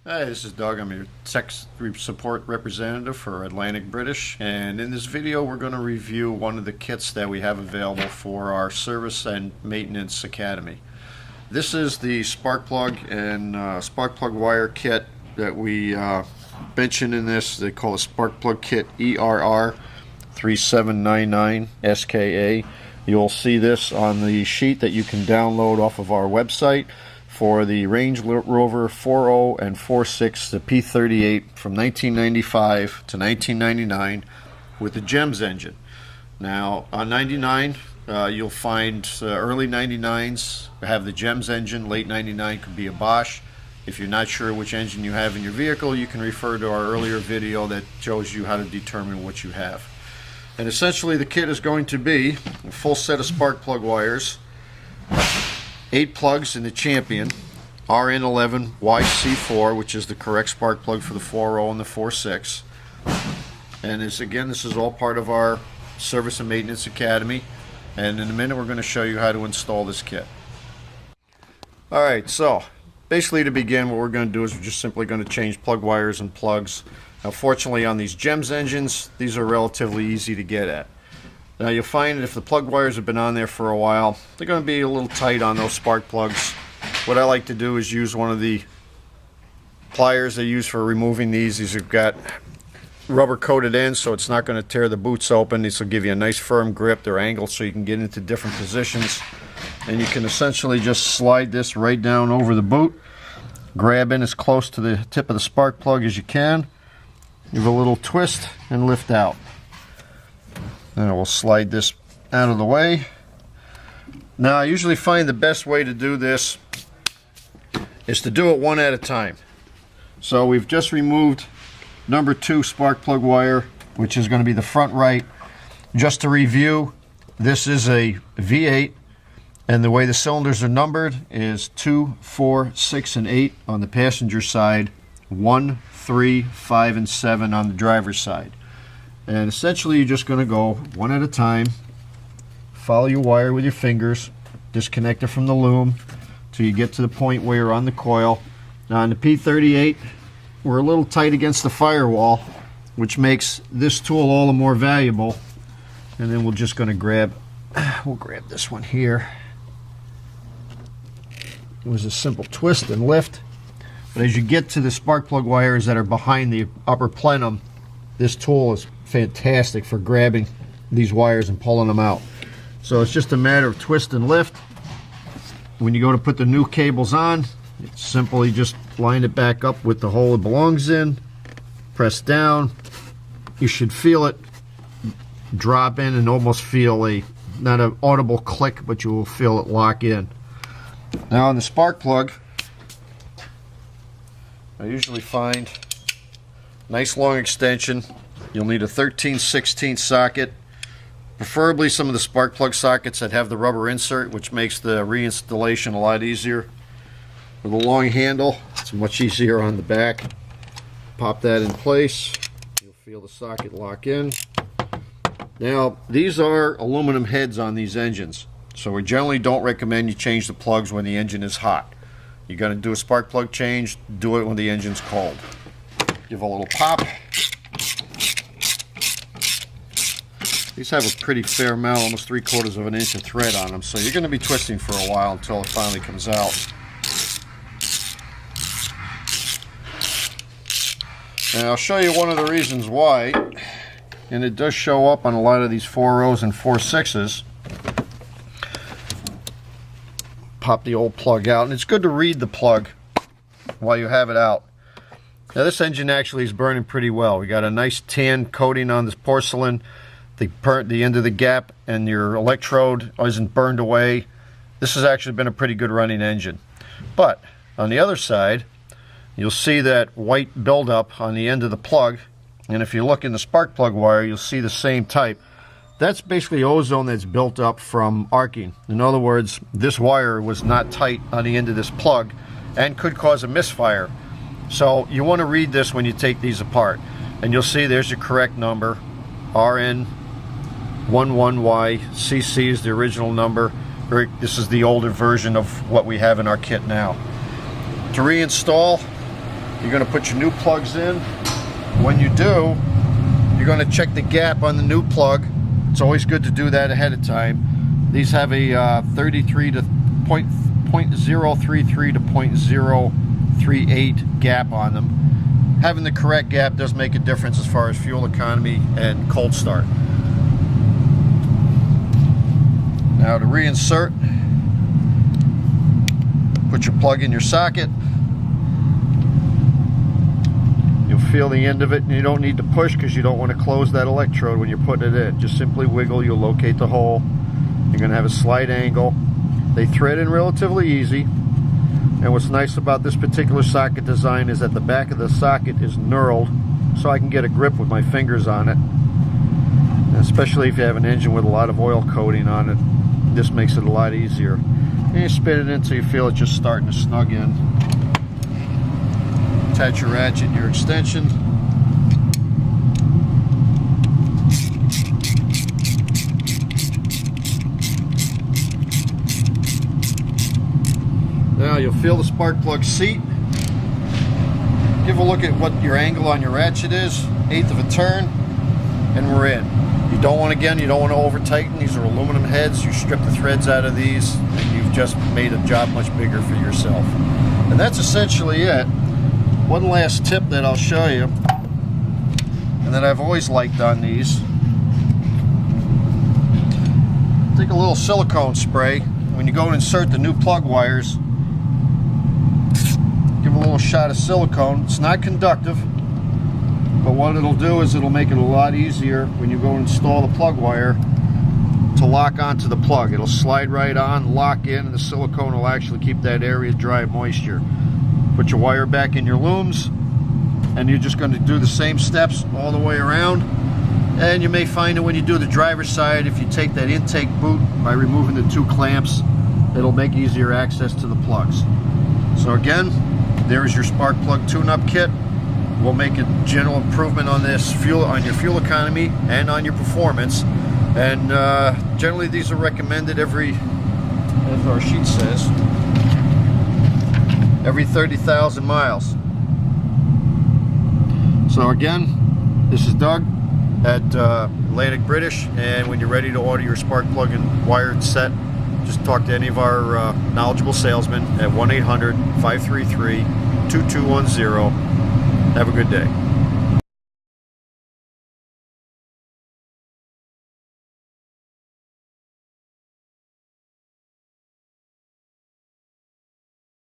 Hi, this is Doug. I'm your tech support representative for Atlantic British, and in this video we're going to review one of the kits that we have available for our Service and Maintenance Academy. This is the spark plug and spark plug wire kit that we mentioned in this. They call it Spark Plug Kit ERR 3799 SKA. You'll see this on the sheet that you can download off of our website for the Range Rover 4.0 and 4.6, the P38 from 1995 to 1999 with the GEMS engine. Now on 99 you'll find early 99s have the GEMS engine, late 99 could be a Bosch. If you're not sure which engine you have in your vehicle, you can refer to our earlier video that shows you how to determine what you have. And essentially the kit is going to be a full set of spark plug wires, 8 plugs in the Champion RN11 YC4, which is the correct spark plug for the 4.0 and the 4.6. And this is all part of our Service and Maintenance Academy. And in a minute we're going to show you how to install this kit. Alright, so basically to begin, what we're going to do is we're just simply going to change plug wires and plugs. Now fortunately on these GEMS engines, these are relatively easy to get at. Now you'll find that if the plug wires have been on there for a while, they're going to be a little tight on those spark plugs. What I like to do is use one of the pliers they use for removing these. These have got rubber coated ends, so it's not going to tear the boots open. These will give you a nice firm grip. They're angled so you can get into different positions. And you can essentially just slide this right down over the boot, grab in as close to the tip of the spark plug as you can, give a little twist and lift out. Then we'll slide this out of the way. Now I usually find the best way to do this is to do it one at a time. So we've just removed number 2 spark plug wire, which is going to be the front right. Just to review, this is a V8, and the way the cylinders are numbered is 2, 4, 6, and 8 on the passenger side, 1, 3, 5, and 7 on the driver's side. And essentially you're just going to go one at a time, follow your wire with your fingers, disconnect it from the loom till you get to the point where you're on the coil. Now on the P38 we're a little tight against the firewall, which makes this tool all the more valuable. And then we're just going to grab this one here. It was a simple twist and lift, but as you get to the spark plug wires that are behind the upper plenum, this tool is fantastic for grabbing these wires and pulling them out. So it's just a matter of twist and lift. When you go to put the new cables on, it's simply just line it back up with the hole it belongs in, press down. You should feel it drop in and almost feel not an audible click, but you will feel it lock in. Now on the spark plug, I usually find nice long extension. You'll need a 13/16 socket, preferably some of the spark plug sockets that have the rubber insert, which makes the reinstallation a lot easier. With a long handle, it's much easier on the back. Pop that in place. You'll feel the socket lock in. Now, these are aluminum heads on these engines, so we generally don't recommend you change the plugs when the engine is hot. You're going to do a spark plug change, do it when the engine's cold. Give a little pop. These have a pretty fair amount, almost 3/4 of an inch of thread on them, so you're going to be twisting for a while until it finally comes out. And I'll show you one of the reasons why, and it does show up on a lot of these 4.0s and 4.6s. Pop the old plug out, and it's good to read the plug while you have it out. Now this engine actually is burning pretty well. We got a nice tan coating on this porcelain. The end of the gap and your electrode isn't burned away. This has actually been a pretty good running engine. But on the other side, you'll see that white buildup on the end of the plug, and if you look in the spark plug wire, you'll see the same type. That's basically ozone that's built up from arcing. In other words, this wire was not tight on the end of this plug and could cause a misfire. So you want to read this when you take these apart, and you'll see there's your correct number. RN11Y, CC is the original number. This is the older version of what we have in our kit now. To reinstall, You're going to put your new plugs in. When you do, you're going to check the gap on the new plug. It's always good to do that ahead of time. These have a 33 to 0.033 to 0.038 gap on them. Having the correct gap does make a difference as far as fuel economy and cold start. Now to reinsert, put your plug in your socket. You'll feel the end of it, and you don't need to push because you don't want to close that electrode when you're putting it in. Just simply wiggle, you'll locate the hole. You're going to have a slight angle. They thread in relatively easy. And what's nice about this particular socket design is that the back of the socket is knurled, so I can get a grip with my fingers on it. And especially if you have an engine with a lot of oil coating on it, this makes it a lot easier. And you spin it in until you feel it just starting to snug in. Attach your ratchet and your extension. Now you'll feel the spark plug seat. Give a look at what your angle on your ratchet is, 1/8 of a turn, and we're in. You don't want to over tighten. These are aluminum heads. You strip the threads out of these and you've just made a job much bigger for yourself. And that's essentially it. One last tip that I'll show you, and that I've always liked on these. Take a little silicone spray. When you go and insert the new plug wires, give a little shot of silicone. It's not conductive, but what it'll do is it'll make it a lot easier when you go and install the plug wire to lock onto the plug. It'll slide right on, lock in, and the silicone will actually keep that area dry and moisture. Put your wire back in your looms, and you're just going to do the same steps all the way around. And you may find that when you do the driver's side, if you take that intake boot by removing the 2 clamps, it'll make easier access to the plugs. So again, there's your spark plug tune-up kit. We'll make a general improvement on this on your fuel economy and on your performance. And generally these are recommended every, as our sheet says, every 30,000 miles. So again, this is Doug at Atlantic British, and when you're ready to order your spark plug and wired set, just talk to any of our knowledgeable salesmen at 1-800-533-2210. Have a good day.